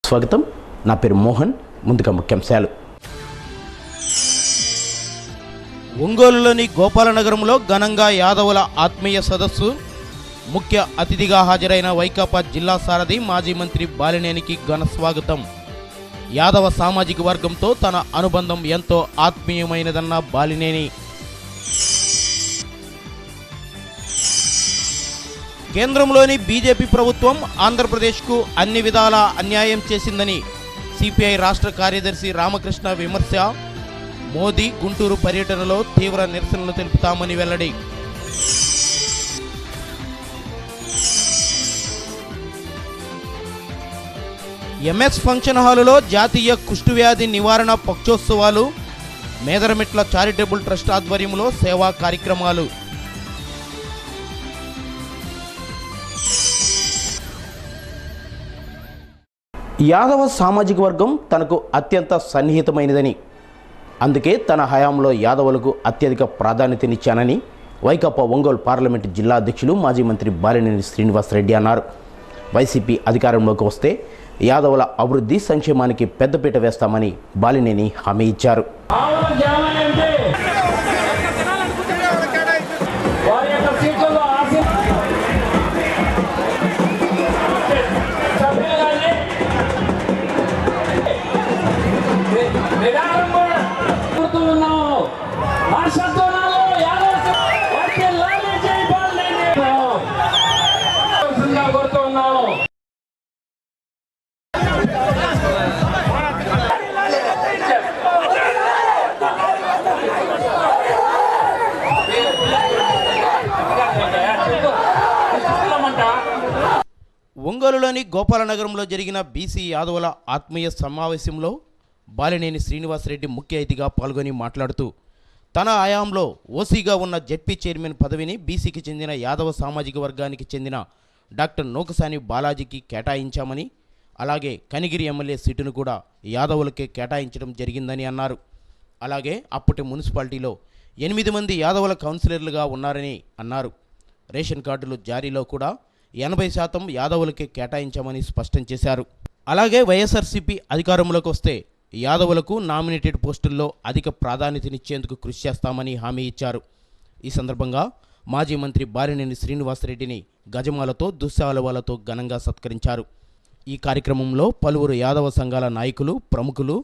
స్వాగతం. నా పేరు మోహన్. ముందుగా ముఖ్యాంశాలు. ఒంగోలులోని గోపాలనగరంలో ఘనంగా యాదవుల ఆత్మీయ సదస్సు. ముఖ్య అతిథిగా హాజరైన వైకాపా జిల్లా సారథి మాజీ మంత్రి బాలినేనికి ఘన స్వాగతం. యాదవ సామాజిక వర్గంతో తన అనుబంధం ఎంతో ఆత్మీయమైనదన్న బాలినేని. కేంద్రంలోని బీజేపీ ప్రభుత్వం ఆంధ్రప్రదేశ్కు అన్ని విధాలా అన్యాయం చేసిందని సిపిఐ రాష్ట్ర కార్యదర్శి రామకృష్ణ విమర్శ. మోదీ గుంటూరు పర్యటనలో తీవ్ర నిరసనలు తెలుపుతామని వెల్లడి. ఎంఎస్ ఫంక్షన్ హాలులో జాతీయ కుష్ఠవ్యాధి నివారణ పక్షోత్సవాలు. మేదరమిట్ల చారిటబుల్ ట్రస్ట్ ఆధ్వర్యంలో సేవా కార్యక్రమాలు. యాదవ సామాజిక వర్గం తనకు అత్యంత సన్నిహితమైనదని, అందుకే తన హయాంలో యాదవులకు అత్యధిక ప్రాధాన్యతనిచ్చానని వైకాపా ఒంగోలు పార్లమెంటు జిల్లా అధ్యక్షులు మాజీ మంత్రి బాలినేని శ్రీనివాసరెడ్డి అన్నారు. వైసీపీ అధికారంలోకి వస్తే యాదవుల అభివృద్ధి సంక్షేమానికి పెద్దపీట వేస్తామని బాలినేని హామీ ఇచ్చారు. ఒంగోలులోని గోపాలనగరంలో జరిగిన బీసీ యాదవుల ఆత్మీయ సమావేశంలో బాలినేని శ్రీనివాసరెడ్డి ముఖ్య అతిథిగా పాల్గొని మాట్లాడుతూ, తన హయాంలో ఓసీగా ఉన్న జెడ్పీ చైర్మన్ పదవిని బీసీకి చెందిన యాదవ సామాజిక వర్గానికి చెందిన డాక్టర్ నూకసాని బాలాజీకి కేటాయించామని, అలాగే కనిగిరి ఎమ్మెల్యే సీటును కూడా యాదవులకే కేటాయించడం జరిగిందని అన్నారు. అలాగే అప్పటి మున్సిపాలిటీలో 8 మంది యాదవుల కౌన్సిలర్లుగా ఉన్నారని అన్నారు. రేషన్ కార్డులు జారీలో కూడా 80% యాదవులకే కేటాయించామని స్పష్టం చేశారు. అలాగే వైఎస్ఆర్సీపీ అధికారంలోకి వస్తే యాదవులకు నామినేటెడ్ పోస్టుల్లో అధిక ప్రాధాన్యతనిచ్చేందుకు కృషి చేస్తామని హామీ ఇచ్చారు. ఈ సందర్భంగా మాజీ మంత్రి బాలినేని శ్రీనివాసరెడ్డిని గజమాలతో దుశ్శాలువాలతో ఘనంగా సత్కరించారు. ఈ కార్యక్రమంలో పలువురు యాదవ సంఘాల నాయకులు, ప్రముఖులు,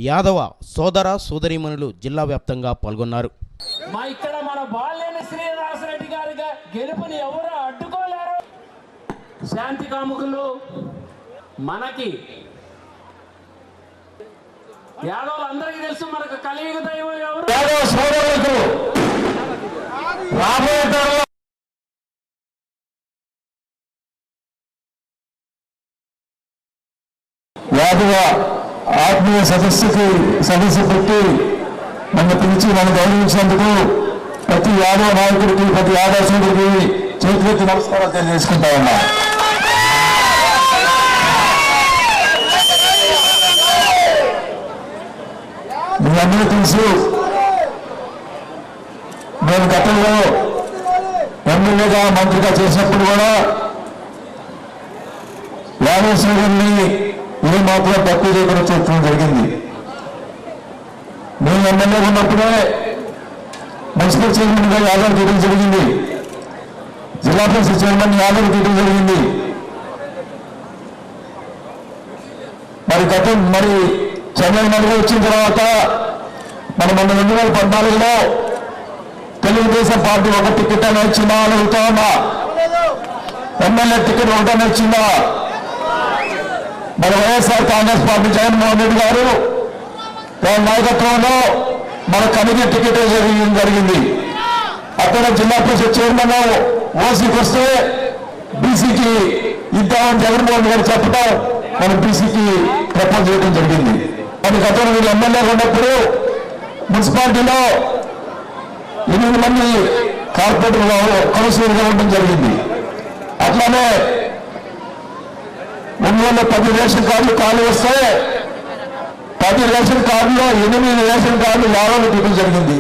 యాదవ సోదర సోదరీమణులు జిల్లా వ్యాప్తంగా పాల్గొన్నారు. శాంతి కాముకులు మనకి యాదవులు అందరికీ తెలుసు. మనకు కలియుగ దైవం ఎవరు? యాదవ సోదరులకు రాబోయే తరంలో యాదవ ఆత్మీయ సదస్సు పెట్టి నన్ను పిలిచి నన్ను గౌరవించినందుకు ప్రతి యాదవ నాయకుడికి, ప్రతి యాదవ సోదరుడికి చేతులెత్తి నమస్కారం తెలియజేసుకుంటా ఉన్నా. మీ అందరూ తెలుసు, నేను గతంలో ఎమ్మెల్యేగా మంత్రిగా చేసినప్పుడు కూడా యాదవ సోదరుల్ని ఏ మాత్రం తక్కువ చేయకుండా చూడటం జరిగింది. నేను ఎమ్మెల్యేగా ఉన్నప్పుడే మున్సిపల్ చైర్మన్గా యాదవ్ తీయడం జరిగింది. జిల్లా పరిషత్ చైర్మన్ యాదవ్ తీయడం జరిగింది. మరి చంద్రబాబు వచ్చిన తర్వాత మన 2014లో తెలుగుదేశం పార్టీ ఒక టికెట్ అని వచ్చిందా అని అడుగుతా ఉన్నా. ఎమ్మెల్యే టికెట్ ఒకటని వచ్చిందా? మన వైఎస్ఆర్ కాంగ్రెస్ పార్టీ జగన్మోహన్ రెడ్డి గారు వారి నాయకత్వంలో మన కనిగిరి టికెట్ జరిగింది. అక్కడ జిల్లా పరిషత్ చైర్మన్ ఓసీకి వస్తే బీసీకి ఇద్దామని జగన్మోహన్ గారు చెప్పడం మనం బీసీకి ప్రపోజ్ చేయడం జరిగింది. మన గతంలో వీళ్ళు ఎమ్మెల్యేగా ఉన్నప్పుడు మున్సిపాలిటీలో 8 మంది కార్పొరేటర్ కౌన్సిలర్గా ఉండడం జరిగింది. అట్లానే ఒంగోలులో 10 రేషన్ కార్డులు ఖాళీ వస్తే 10 రేషన్ కార్డులో 8 రేషన్ కార్డులు యాదవులు తీయడం జరిగింది.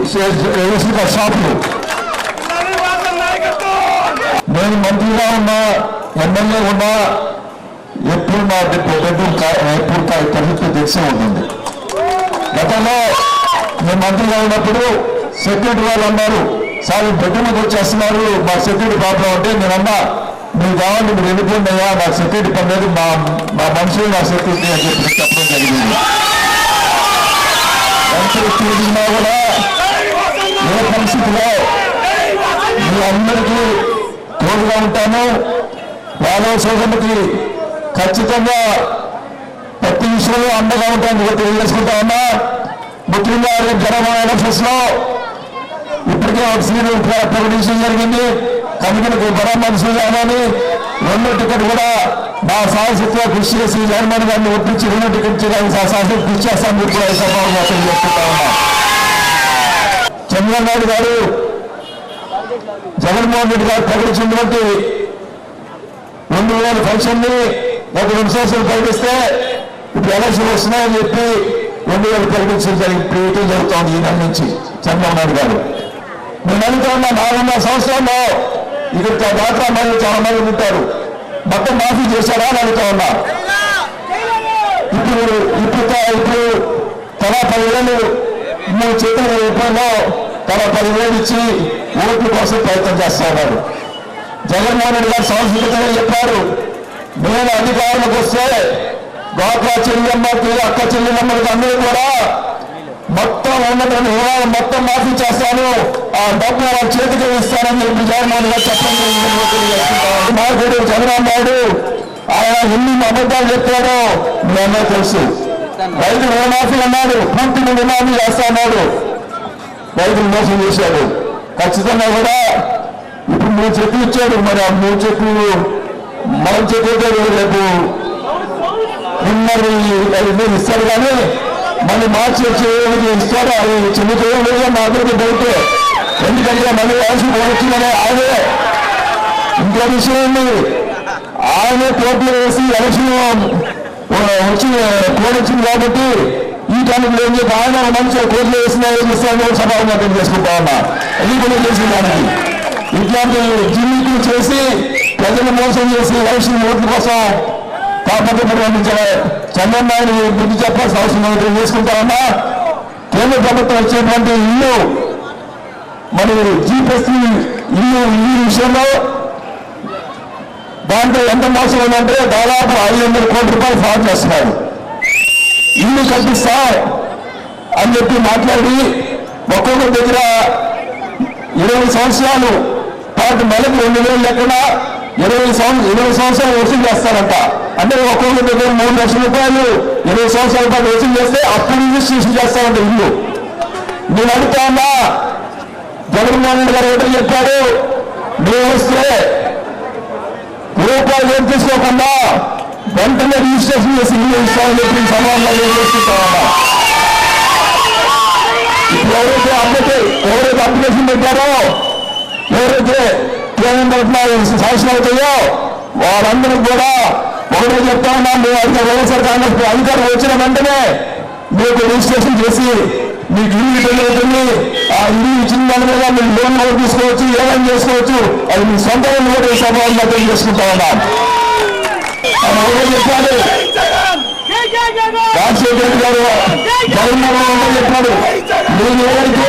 రేషన్ కార్డు షాపులు నేను మంత్రిగా ఉన్నా, ఎమ్మెల్యే ఉన్నా ఎప్పుడు నా బెడ్రూమ్ ఎప్పుడు పరిస్థితి తెలిసే ఉంటుంది. గతంలో మేము మంత్రిగా ఉన్నప్పుడు సెక్యూరిటీ వాళ్ళు అన్నారు, సార్ బెడ్రూమ్కి వచ్చేస్తున్నారు, మా సెక్యూరిటీ ప్రాబ్లం అంటే నేనన్నా మీరు కావాలి, మీరు వెళ్ళిపోయింది అయ్యా, నాకు సెక్యూరిటీ పని లేదు, మా మనుషులు నా సెక్యూరిటీ అని చెప్పి చెప్పడం జరిగింది. ఎంత ఎత్తున్నా కూడా ఏ పరిస్థితిలో మీ అందరికీ తోడుగా ఉంటాను. యాదవ సోదరులకి ఖచ్చితంగా ప్రతి విషయంలో అండగా ఉంటాను తెలియజేసుకుంటా ఉన్నా. ముఖ్యంగా జనరల్ ఎలక్షన్స్ లో ఇప్పటికే ఒక సీట్లు ప్రకటించడం జరిగింది. కమిటీలకు బడా మనుషులు కానీ రెండో టికెట్ కూడా మా సాహసత్వ కృషి చేసి జగన్మోహన్ గారిని ఒప్పించి రెండో టికెట్ చేయడానికి సాహసం కృషి చేస్తామని కూడా ఈ సభలో తెలియజేసుకుంటా ఉన్నా. చంద్రబాబు నాయుడు గారు జగన్మోహన్ రెడ్డి గారు ప్రకటించినటువంటి 2000 పెన్షన్ని ఒక 2 సంవత్సరాలు ప్రకటిస్తే ఇప్పుడు ఎలక్షన్ వస్తున్నాయని చెప్పి 2000 ప్రకటించడం జరుగుతోంది ఈ నెల నుంచి చంద్రబాబు నాయుడు గారు. నేను అడుగుతా ఉన్నా, 4.5 సంవత్సరాల్లో ఇక్కడ డాక్రా మహిళలు చాలా మంది ఉంటారు, మొత్తం మాఫీ చేశారా అని అడుగుతా ఉన్నా. ఇప్పుడు తలా 10,000 మూడు చేతుల రూపాయల్లో తలా 10,000 ఇచ్చి ఓట్ల కోసం ప్రయత్నం చేస్తా ఉన్నారు. జగన్మోహన్ రెడ్డి గారు సంస్కృతంగా చెప్పారు, నేను అధికారులకు వస్తే డ్వాక్రా చెల్లెమ్మకి అక్క చెల్లెమ్మకి అందరూ కూడా మొత్తం ఉన్నటువంటి వివరాలు మొత్తం మాఫీ చేస్తాను, ఆ డబ్బు వాళ్ళ చేతికి ఇస్తానని చెప్పి జగన్మోహన్ గారు చెప్పడం. నాయకుడు చంద్రబాబు నాయుడు ఆయన ఎన్ని అబద్ధాలు చెప్పాడో మీ అందరూ తెలుసు. రైతు రుణమాఫీ అన్నాడు, పూర్తిగా రుణమాఫీ చేస్తా అన్నాడు, రైతులు మోసం చేశాడు. ఖచ్చితంగా కూడా ఇప్పుడు 3 చెట్లు ఇచ్చాడు, మరి ఆ 3 చెట్లు మనం చెట్లు రేపు ఉన్నది ఇస్తాడు, కానీ మళ్ళీ మార్చి వచ్చేది ఇస్తాడు. అది చిన్న చేయలేదు మా అందరికీ డౌట్. ఎందుకంటే మళ్ళీ అవసరం వచ్చిందనే ఆయనే. ఇంకో విషయం ఉంది, ఆయనే కోర్టులో వేసి ఎలక్షన్ వచ్చి కోడ్ వచ్చింది కాబట్టి ఈ కాలంలో ఏం చెప్పి ఆయన మంచిగా కోర్టులో వేసిన ఇస్తాను సభాపతి చేసుకుంటా ఉన్నా. అది కూడా చేసిన దానికి ఇట్లాంటి జిమ్మికులు చేసి ప్రజలు మోసం చేసి ఎలక్షన్ ఓట్ల కోసం కాకపోతే చంద్రబాబు నాయుడు బుద్ధి చెప్పాల్సిన అవసరం చేసుకుంటా ఉన్నా. కేంద్ర ప్రభుత్వం వచ్చేటువంటి ఇల్లు మరి జీపీఎస్సీ ఇల్లు ఈ విషయంలో దాంట్లో ఎంత మోసం ఉందంటే దాదాపు 500 కోట్ల రూపాయలు ఫ్రాడ్ చేస్తున్నారు. ఇల్లు కల్పిస్తా అని చెప్పి మాట్లాడి ఒక్కొక్కరి దగ్గర 20 సంవత్సరాలు పాటు నెలకు 2,000 లెక్కన 20 సంవత్సరాలు వసూలు చేస్తారంట. అంటే ఒక్కొక్కరి దగ్గర 3 లక్షల రూపాయలు 20 సంవత్సరాల పాటు వసూలు చేస్తే అప్పుడు రిజిస్ట్రేషన్ చేస్తారంట ఇల్లు. నేను అడుగుతా ఉన్నా, జగన్మోహన్ రెడ్డి గారు ఏదో చెప్పాడు, మేము వస్తే రూపాయలు ఏం తీసుకోకుండా వెంటనే రిజిస్ట్రేషన్ చేసి ఇల్లు ఇస్తామని చెప్పి సమాధానం చేసుకుంటా ఉన్నా. ఇప్పుడు ఎవరైతే అప్లికేషన్ పెట్టారో, ఎవరైతే కేంద్ర శాంక్షన్ అవుతాయో వాళ్ళందరూ కూడా ఒకటే చెప్తా ఉన్నాం, మేము వైఎస్ఆర్ కాంగ్రెస్ అధికారం వచ్చిన వెంటనే మీకు రిజిస్ట్రేషన్ చేసి మీకు ఇల్లు తెలియతుంది, ఆ ఇల్లు ఇచ్చిన దాని మీద మీరు లోన్ కూడా తీసుకోవచ్చు, ఏమైనా చేసుకోవచ్చు, అది మీ సొంత ఇల్లు కూడా సభలో తెలియజేసుకుంటా ఉన్నాం. ఆయన ఒకటే చెప్పాడు, రాజశేఖర రెడ్డి గారు జగన్మోహన్ రెడ్డి చెప్పాడు, నేను ఎవరికి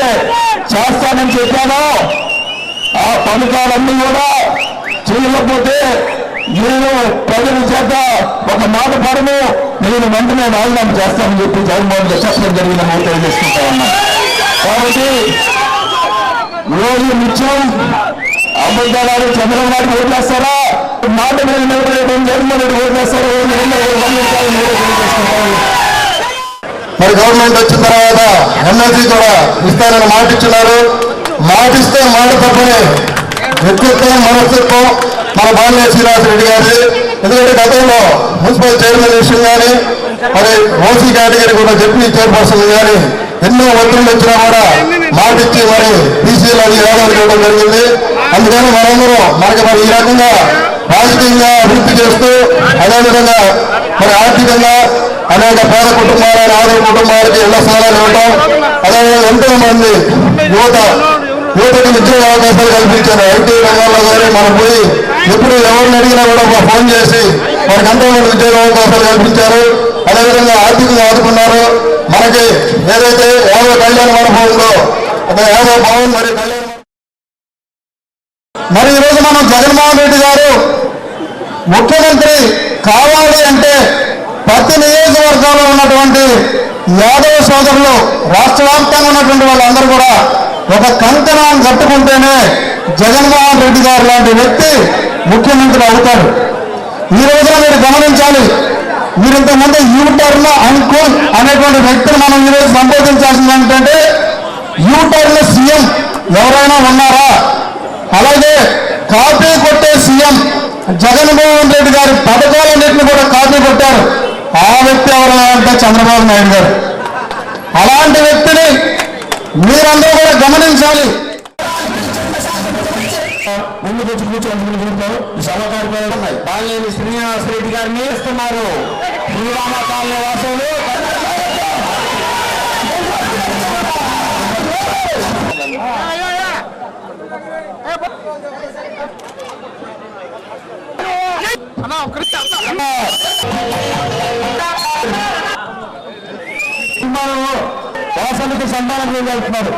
చేస్తానని చెప్పానో ఆ పథకాలన్నీ కూడా చేయకపోతే నేను ప్రజల చేత ఒక మాట పడను, నేను వెంటనే రాజీనామా చేస్తానని చెప్పి జగన్మోహన్ రెడ్డి చెప్పడం జరిగిన మాట తెలియజేసుకుంటా ఉన్నా. కాబట్టి రోజు నిత్యం అబద్ధాలు చంద్రబాబు నాయుడు ఓట్లేస్తారా, మాట మీద నిలబడేటువంటి జగన్మోహన్ రెడ్డి ఓట్లేస్తారో తెలియజేసుకుంటారు. మరి గవర్నమెంట్ వచ్చిన తర్వాత ఎమ్మెల్సీ కూడా ఇస్తారని మాట ఇచ్చినారు. మాటిస్తే మాట తప్పని వ్యక్తిత్వం మనస్తత్వం మన బాలినేని శ్రీనివాసరెడ్డి గారి. ఎందుకంటే గతంలో మున్సిపల్ చైర్మన్ విషయం కానీ మరి ఓసీ కేటగిరీ కూడా డిప్యూటీ చైర్పర్సన్ కానీ ఎన్నో ఒత్తిళ్ళు వచ్చినా కూడా మాటిచ్చి మరి బీసీలో అది ఏడాది ఇవ్వడం జరిగింది. అందుకని మనందరం మనకి మరి ఈ రకంగా రాజకీయంగా అభివృద్ధి చేస్తూ అదేవిధంగా మరి ఆర్థికంగా అనేక పేద కుటుంబాలు ఆదాయ కుటుంబాలకి ఇళ్ల స్థలాలు ఇవ్వటం, అదేవిధంగా ఎంతో మంది యువతకు ఉద్యోగ అవకాశాలు కల్పించారు. ఐటీ రంగంలో కానీ మనం పోయి ఎప్పుడు ఎవరిని అడిగినా కూడా ఫోన్ చేసి వారికి ఎంతో ఉద్యోగ అవకాశాలు కల్పించారు. అదేవిధంగా ఆర్థికంగా ఆదుకున్నారు. మనకి ఏదైతే 50 కళ్యాణ మండపంలో ఒక 50 భవన్ మరియు కళ్యాణ మరి ఈరోజు మనం జగన్మోహన్ రెడ్డి గారు ముఖ్యమంత్రి కావాలి అంటే ప్రతి నియోజకవర్గంలో ఉన్నటువంటి యాదవ సోదరులు రాష్ట్ర వ్యాప్తంగా ఉన్నటువంటి వాళ్ళందరూ కూడా ఒక కంకణం కట్టుకుంటేనే జగన్మోహన్ రెడ్డి గారు లాంటి వ్యక్తి ముఖ్యమంత్రి అవుతాడు. ఈ రోజున మీరు గమనించాలి. మీరు ఇంతకుముందు యూటర్న్ అంకుల్ అనేటువంటి వ్యక్తిని మనం ఈరోజు సంబోధించాల్సింది ఏంటంటే యూటర్న్ సీఎం ఎవరైనా ఉన్నారా? అలాగే కాపీ కొట్టే సీఎం జగన్మోహన్ రెడ్డి గారి పథకాలన్నింటినీ కూడా కాపీ కొట్టారు. ఆ వ్యక్తి ఎవరైనా అంటే చంద్రబాబు నాయుడు గారు. అలాంటి వ్యక్తిని మీరందరూ కూడా గమనించాలి. ముందు వచ్చి కూర్చోండి. సభకార్యాలు ఉన్నాయి. బాలినేని శ్రీనివాసరెడ్డి గారిని ఇస్తున్నారు. శ్రీరామ కాలనీ వాసులు వాసనకి సంతానం వెళ్తున్నారు.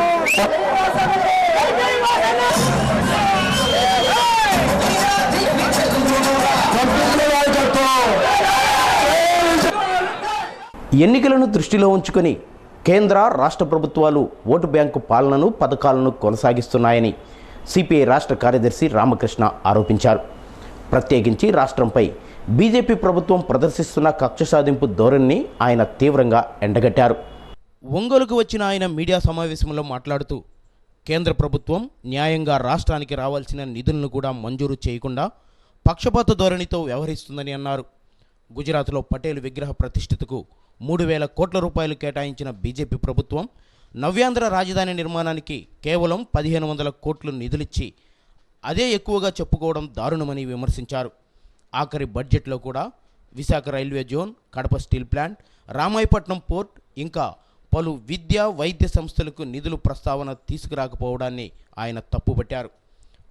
ఎన్నికలను దృష్టిలో ఉంచుకొని కేంద్ర రాష్ట్ర ప్రభుత్వాలు ఓటు బ్యాంకు పాలనను పథకాలను కొనసాగిస్తున్నాయని సిపిఐ రాష్ట్ర కార్యదర్శి రామకృష్ణ ఆరోపించారు. ప్రత్యేకించి రాష్ట్రంపై బీజేపీ ప్రభుత్వం ప్రదర్శిస్తున్న కక్ష సాధింపు ధోరణిని ఆయన తీవ్రంగా ఎండగట్టారు. ఒంగోలుకు వచ్చిన ఆయన మీడియా సమావేశంలో మాట్లాడుతూ కేంద్ర ప్రభుత్వం న్యాయంగా రాష్ట్రానికి రావాల్సిన నిధులను కూడా మంజూరు చేయకుండా పక్షపాత ధోరణితో వ్యవహరిస్తుందని అన్నారు. గుజరాత్లో పటేల్ విగ్రహ ప్రతిష్ఠితకు 3,000 కోట్ల రూపాయలు కేటాయించిన బీజేపీ ప్రభుత్వం నవ్యాంధ్ర రాజధాని నిర్మాణానికి కేవలం 1,500 కోట్లు నిధులిచ్చి అదే ఎక్కువగా చెప్పుకోవడం దారుణమని విమర్శించారు. ఆఖరి బడ్జెట్లో కూడా Visakha railway zone, Kadapa steel plant, Ramayapatnam port ఇంకా పలు విద్యా వైద్య సంస్థలకు నిధులు ప్రస్తావన తీసుకురాకపోవడాన్ని ఆయన తప్పుపట్టారు.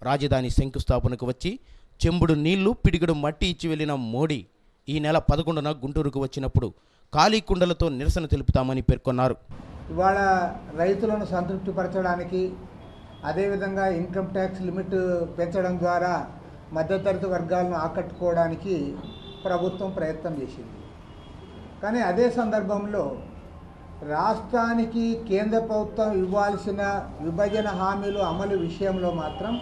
రాజధాని శంకుస్థాపనకు వచ్చి చెంబుడు నీళ్లు పిడిగడు మట్టి ఇచ్చి వెళ్లిన మోడీ ఈ నెల 11న గుంటూరుకు వచ్చినప్పుడు ఖాళీ కుండలతో నిరసన తెలుపుతామని పేర్కొన్నారు. ఇవాళ రైతులను సంతృప్తిపరచడానికి, అదేవిధంగా ఇన్కమ్ ట్యాక్స్ లిమిట్ పెంచడం ద్వారా మధ్యతరగతి వర్గాలను ఆకట్టుకోవడానికి ప్రభుత్వం ప్రయత్నం చేసింది. కానీ అదే సందర్భంలో రాష్ట్రానికి కేంద్ర ప్రభుత్వం ఇవ్వాల్సిన విభజన హామీలు అమలు విషయంలో మాత్రం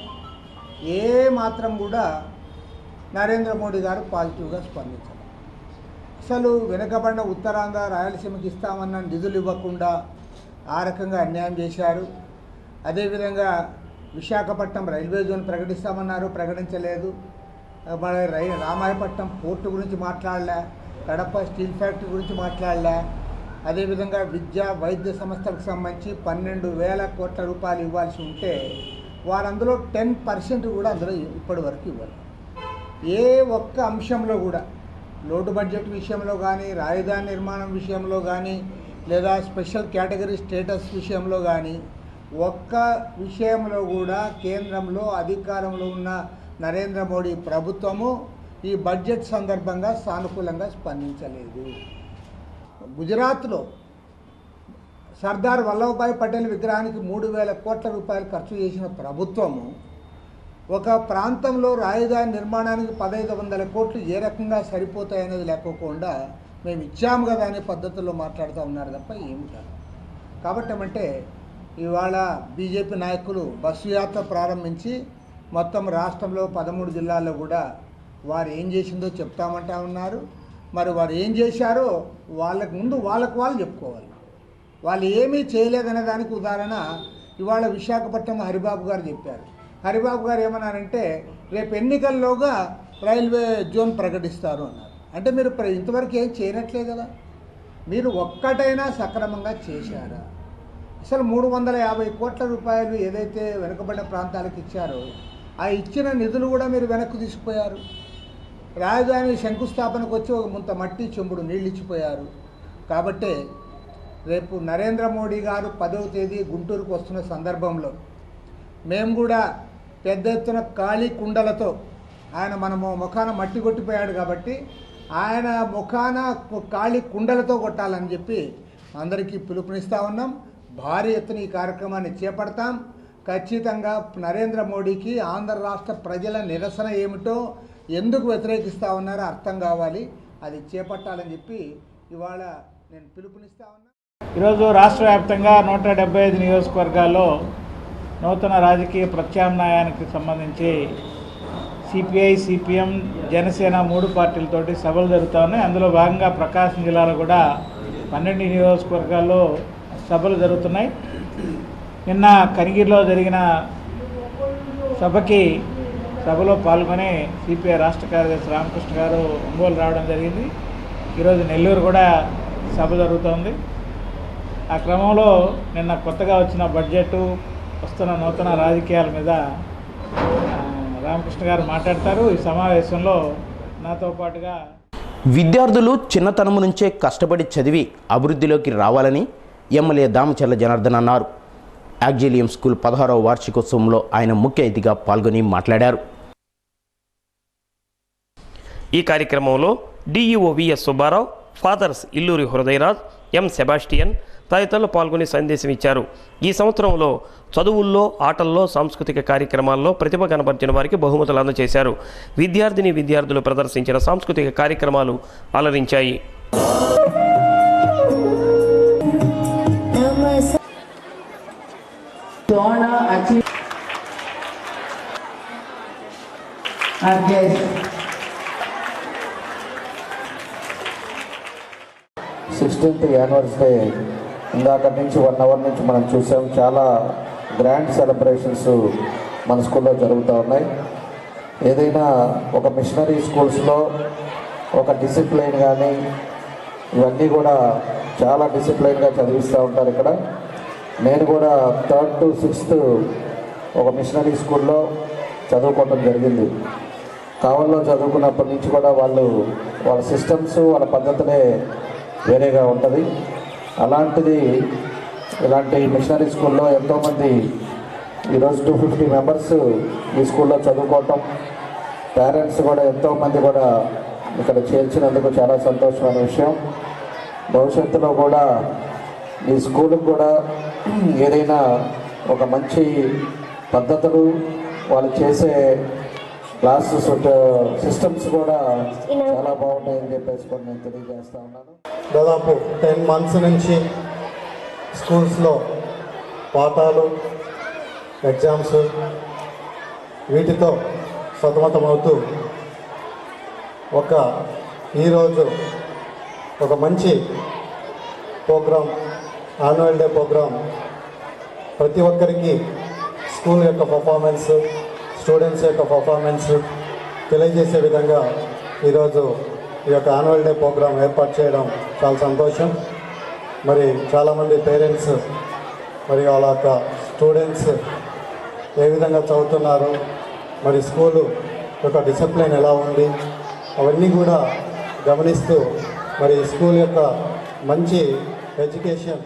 ఏ మాత్రం కూడా నరేంద్ర మోడీ గారు పాజిటివ్గా స్పందించారు. అసలు వెనుకబడిన ఉత్తరాంధ్ర రాయలసీమకి ఇస్తామన్న నిధులు ఇవ్వకుండా ఆ రకంగా అన్యాయం చేశారు. అదేవిధంగా విశాఖపట్నం రైల్వే జోన్ ప్రకటిస్తామన్నారు, ప్రకటించలేదు. మన రామాయపట్నం పోర్టు గురించి మాట్లాడలే, కడప స్టీల్ ఫ్యాక్టరీ గురించి మాట్లాడలే. అదేవిధంగా విద్యా వైద్య సంస్థలకు సంబంధించి 12,000 కోట్ల రూపాయలు ఇవ్వాల్సి ఉంటే వారందులో 10% కూడా అందులో ఇప్పటి వరకు ఇవ్వరు. ఏ ఒక్క అంశంలో కూడా లోటు బడ్జెట్ విషయంలో కానీ, రాజధాని నిర్మాణం విషయంలో కానీ, లేదా స్పెషల్ కేటగిరీ స్టేటస్ విషయంలో కానీ ఒక్క విషయంలో కూడా కేంద్రంలో అధికారంలో ఉన్న నరేంద్ర మోడీ ప్రభుత్వము ఈ బడ్జెట్ సందర్భంగా సానుకూలంగా స్పందించలేదు. గుజరాత్లో సర్దార్ వల్లభభాయ్ పటేల్ విగ్రహానికి 3,000 కోట్ల రూపాయలు ఖర్చు చేసిన ప్రభుత్వము ఒక ప్రాంతంలో రాజధాని నిర్మాణానికి 1,500 కోట్లు ఏ రకంగా సరిపోతాయనేది లేకోకుండా మేము ఇచ్చాము కదా అనే పద్ధతుల్లో మాట్లాడుతూ ఉన్నారు తప్ప ఏమి కాదు. కాబట్టి ఏమంటే ఇవాళ బీజేపీ నాయకులు బస్సు యాత్ర ప్రారంభించి మొత్తం రాష్ట్రంలో 13 జిల్లాల్లో కూడా వారు ఏం చేసిందో చెప్తామంటా ఉన్నారు. మరి వారు ఏం చేశారో వాళ్ళకు ముందు వాళ్ళకు వాళ్ళు చెప్పుకోవాలి. వాళ్ళు ఏమీ చేయలేదనే దానికి ఉదాహరణ ఇవాళ విశాఖపట్నం హరిబాబు గారు చెప్పారు. హరిబాబు గారు ఏమన్నారంటే రేపు ఎన్నికల్లోగా రైల్వే జోన్ ప్రకటిస్తారు అన్నారు. అంటే మీరు ఇంతవరకు ఏం చేయనట్లే కదా. మీరు ఒక్కటైనా సక్రమంగా చేశారా? అసలు 350 కోట్ల రూపాయలు ఏదైతే వెనుకబడిన ప్రాంతాలకు ఇచ్చారో ఆ ఇచ్చిన నిధులు కూడా మీరు వెనక్కు తీసుకుపోయారు. రాజధాని శంకుస్థాపనకు వచ్చి ఒక ముంత మట్టి చెంబుడు నీళ్ళు ఇచ్చిపోయారు. కాబట్టే రేపు నరేంద్ర మోడీ గారు 10వ తేదీ గుంటూరుకు వస్తున్న సందర్భంలో మేము కూడా పెద్ద ఎత్తున ఖాళీ కుండలతో, ఆయన మనము ముఖాన మట్టి కొట్టిపోయాడు కాబట్టి ఆయన ముఖాన ఖాళీ కుండలతో కొట్టాలని చెప్పి అందరికీ పిలుపునిస్తూ ఉన్నాం. భారీ ఎత్తున ఈ కార్యక్రమాన్ని చేపడతాం. ఖచ్చితంగా నరేంద్ర మోడీకి ఆంధ్ర రాష్ట్ర ప్రజల నిరసన ఏమిటో, ఎందుకు వ్యతిరేకిస్తూ ఉన్నారో అర్థం కావాలి. అది చేపట్టాలని చెప్పి ఇవాళ నేను పిలుపునిస్తా ఉన్నా. ఈరోజు రాష్ట్ర వ్యాప్తంగా 175 నియోజకవర్గాల్లో నూతన రాజకీయ ప్రత్యామ్నాయానికి సంబంధించి సిపిఐ, సిపిఎం, జనసేన 3 పార్టీలతోటి సభలు జరుగుతూ ఉన్నాయి. అందులో భాగంగా ప్రకాశం జిల్లాలో కూడా 12 నియోజకవర్గాల్లో సభలు జరుగుతున్నాయి. నిన్న కనిగిరిలో జరిగిన సభలో పాల్గొని సిపిఐ రాష్ట్ర కార్యదర్శి రామకృష్ణ గారు ఒంగోలు రావడం జరిగింది. ఈరోజు నెల్లూరు కూడా సభ జరుగుతోంది. ఆ క్రమంలో నిన్న కొత్తగా వచ్చిన బడ్జెట్, వస్తున్న నూతన రాజకీయాల మీద రామకృష్ణ గారు మాట్లాడతారు. ఈ సమావేశంలో నాతో పాటుగా విద్యార్థులు చిన్నతనం నుంచే కష్టపడి చదివి అభివృద్ధిలోకి రావాలని ఎమ్మెల్యే దామచర్ల జనార్దన్ అన్నారు. యాక్జేలియం స్కూల్ 16వ వార్షికోత్సవంలో ఆయన ముఖ్య అతిథిగా పాల్గొని మాట్లాడారు. ఈ కార్యక్రమంలో DEO VS Subbarao, fathers Illuri Hrudayaraj, M Sebastian తదితరులు పాల్గొని సందేశం ఇచ్చారు. ఈ సంవత్సరంలో చదువుల్లో, ఆటల్లో, సాంస్కృతిక కార్యక్రమాల్లో ప్రతిభ కనబర్చిన వారికి బహుమతులు అందజేశారు. విద్యార్థులు ప్రదర్శించిన సాంస్కృతిక కార్యక్రమాలు అలరించాయి. సిక్స్టీన్త్ యానివర్సరీ ఇందాక నుంచి 1 అవర్ నుంచి మనం చూసాం. చాలా గ్రాండ్ సెలబ్రేషన్స్ మన స్కూల్లో జరుగుతూ ఉన్నాయి. ఏదైనా ఒక మిషనరీ స్కూల్స్లో ఒక డిసిప్లైన్ కానీ ఇవన్నీ కూడా చాలా డిసిప్లైన్గా చదివిస్తూ ఉంటారు. ఇక్కడ నేను కూడా 3rd to 6th ఒక మిషనరీ స్కూల్లో చదువుకోవడం జరిగింది. కావల్లో చదువుకున్నప్పటి నుంచి కూడా వాళ్ళ సిస్టమ్స్, వాళ్ళ పద్ధతులే వేరేగా ఉంటుంది. ఇలాంటి మిషనరీ స్కూల్లో ఎంతోమంది ఈరోజు 250 మెంబర్స్ ఈ స్కూల్లో చదువుకోవటం, పేరెంట్స్ కూడా ఎంతోమంది కూడా ఇక్కడ చేర్చినందుకు చాలా సంతోషమైన విషయం. భవిష్యత్తులో కూడా ఈ స్కూల్కి కూడా ఏదైనా ఒక మంచి పద్ధతులు, వాళ్ళు చేసే క్లాసెస్ సిస్టమ్స్ కూడా చాలా బాగుంటాయని చెప్పేసి నేను తెలియజేస్తా ఉన్నాను. దాదాపు 10 months నుంచి స్కూల్స్లో పాఠాలు, ఎగ్జామ్స్ వీటితో సతమతమవుతూ ఈరోజు ఒక మంచి ప్రోగ్రాం, యాన్యువల్ డే ప్రోగ్రాం, ప్రతి ఒక్కరికి స్కూల్ యొక్క పర్ఫార్మెన్స్, స్టూడెంట్స్ యొక్క పర్ఫార్మెన్స్ తెలియజేసే విధంగా ఈరోజు ఈ యొక్క యాన్యువల్ డే ప్రోగ్రాం ఏర్పాటు చేయడం చాలా సంతోషం. మరి చాలామంది పేరెంట్స్ మరి వాళ్ళ యొక్క స్టూడెంట్స్ ఏ విధంగా చదువుతున్నారు, మరి స్కూలు యొక్క డిసిప్లిన్ ఎలా ఉంది, అవన్నీ కూడా గమనిస్తూ మరి స్కూల్ యొక్క మంచి ఎడ్యుకేషన్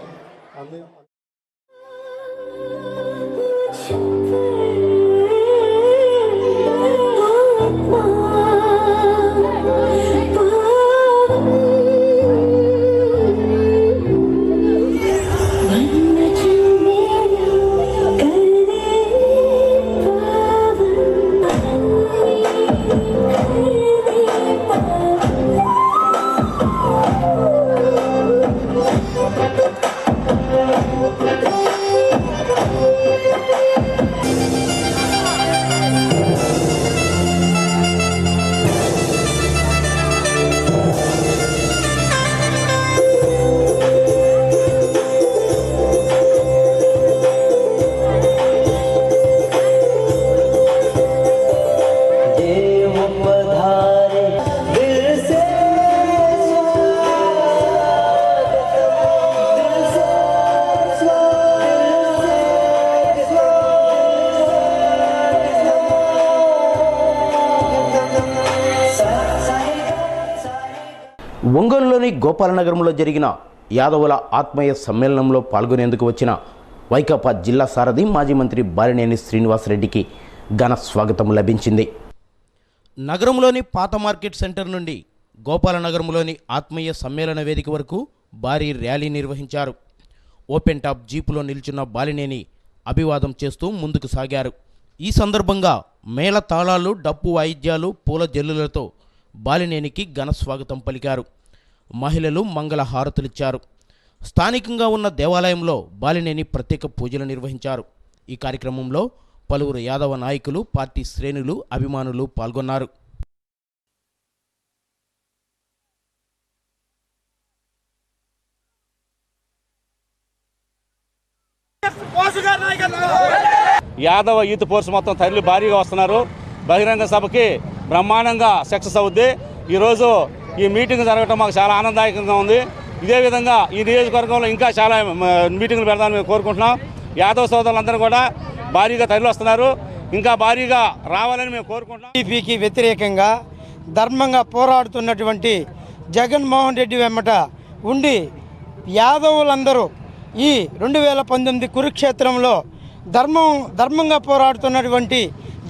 ఒంగోలులోని గోపాలనగరంలో జరిగిన యాదవుల ఆత్మీయ సమ్మేళనంలో పాల్గొనేందుకు వచ్చిన వైకాపా జిల్లా సారథి మాజీ మంత్రి బాలినేని శ్రీనివాసరెడ్డికి ఘన స్వాగతం లభించింది. నగరంలోని పాత మార్కెట్ సెంటర్ నుండి గోపాలనగరంలోని ఆత్మీయ సమ్మేళన వేదిక వరకు భారీ ర్యాలీ నిర్వహించారు. ఓపెన్ టాప్ జీపులో నిల్చున్న బాలినేని అభివాదం చేస్తూ ముందుకు సాగారు. ఈ సందర్భంగా మేళ తాళాలు, డప్పు వాయిద్యాలు, పూల జల్లులతో బాలినేనికి ఘన స్వాగతం పలికారు. మహిళలు మంగళ హారతులిచ్చారు. స్థానికంగా ఉన్న దేవాలయంలో బాలినేని ప్రత్యేక పూజలు నిర్వహించారు. ఈ కార్యక్రమంలో పలువురు యాదవ నాయకులు, పార్టీ శ్రేణులు, అభిమానులు పాల్గొన్నారు. యాదవ యూత్ ఫోర్స్ మొత్తం తరలి భారీగా వస్తున్నారు. బహిరంగ సభకి బ్రహ్మాండంగా సక్సెస్ అవుద్ది. ఈరోజు ఈ మీటింగ్ జరగడం మాకు చాలా ఆనందదాయకంగా ఉంది. ఇదే విధంగా ఈ నియోజకవర్గంలో ఇంకా చాలా మీటింగ్లు పెడదామని మేము కోరుకుంటున్నాం. యాదవ సోదరులందరూ కూడా భారీగా తరలి వస్తున్నారు. ఇంకా భారీగా రావాలని మేము కోరుకుంటున్నాం. టీడీపీకి వ్యతిరేకంగా ధర్మంగా పోరాడుతున్నటువంటి జగన్మోహన్ రెడ్డి వెమ్మట ఉండి యాదవులందరూ ఈ 2019 కురుక్షేత్రంలో ధర్మంగా పోరాడుతున్నటువంటి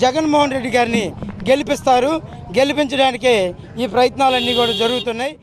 జగన్మోహన్ రెడ్డి గారిని గెలిపిస్తారు. గెలిపించడానికే ఈ ప్రయత్నాలన్నీ కూడా జరుగుతున్నాయి.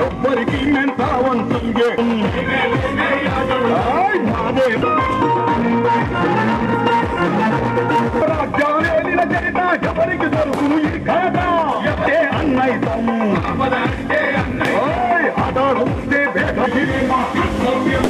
ఎవ్వరికి మెంతావంతంగే రాజ్యాలేలిన చరిత ఎవరికి దొరుకును ఈ ఘనత అన్నైతం ఆధారుంటే భేదగిరి మా కర్తవ్యం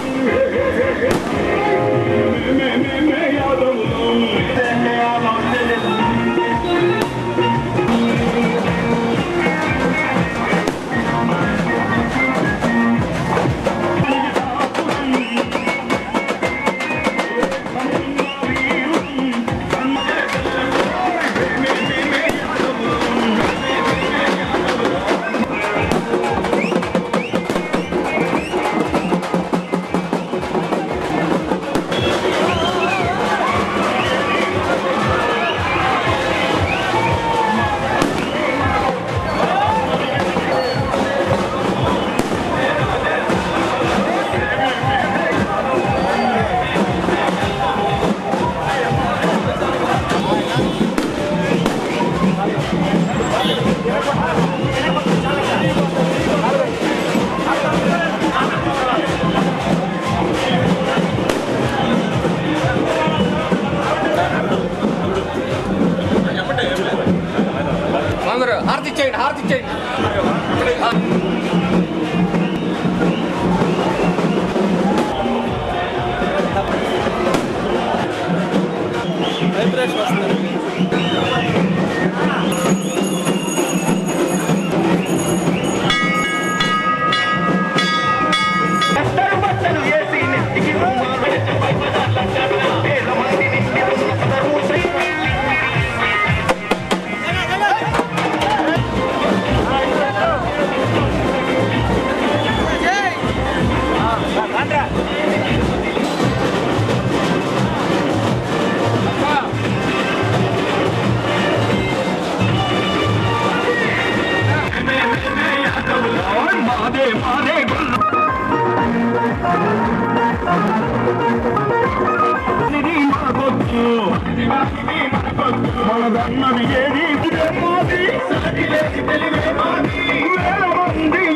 మనదన్నది ఏది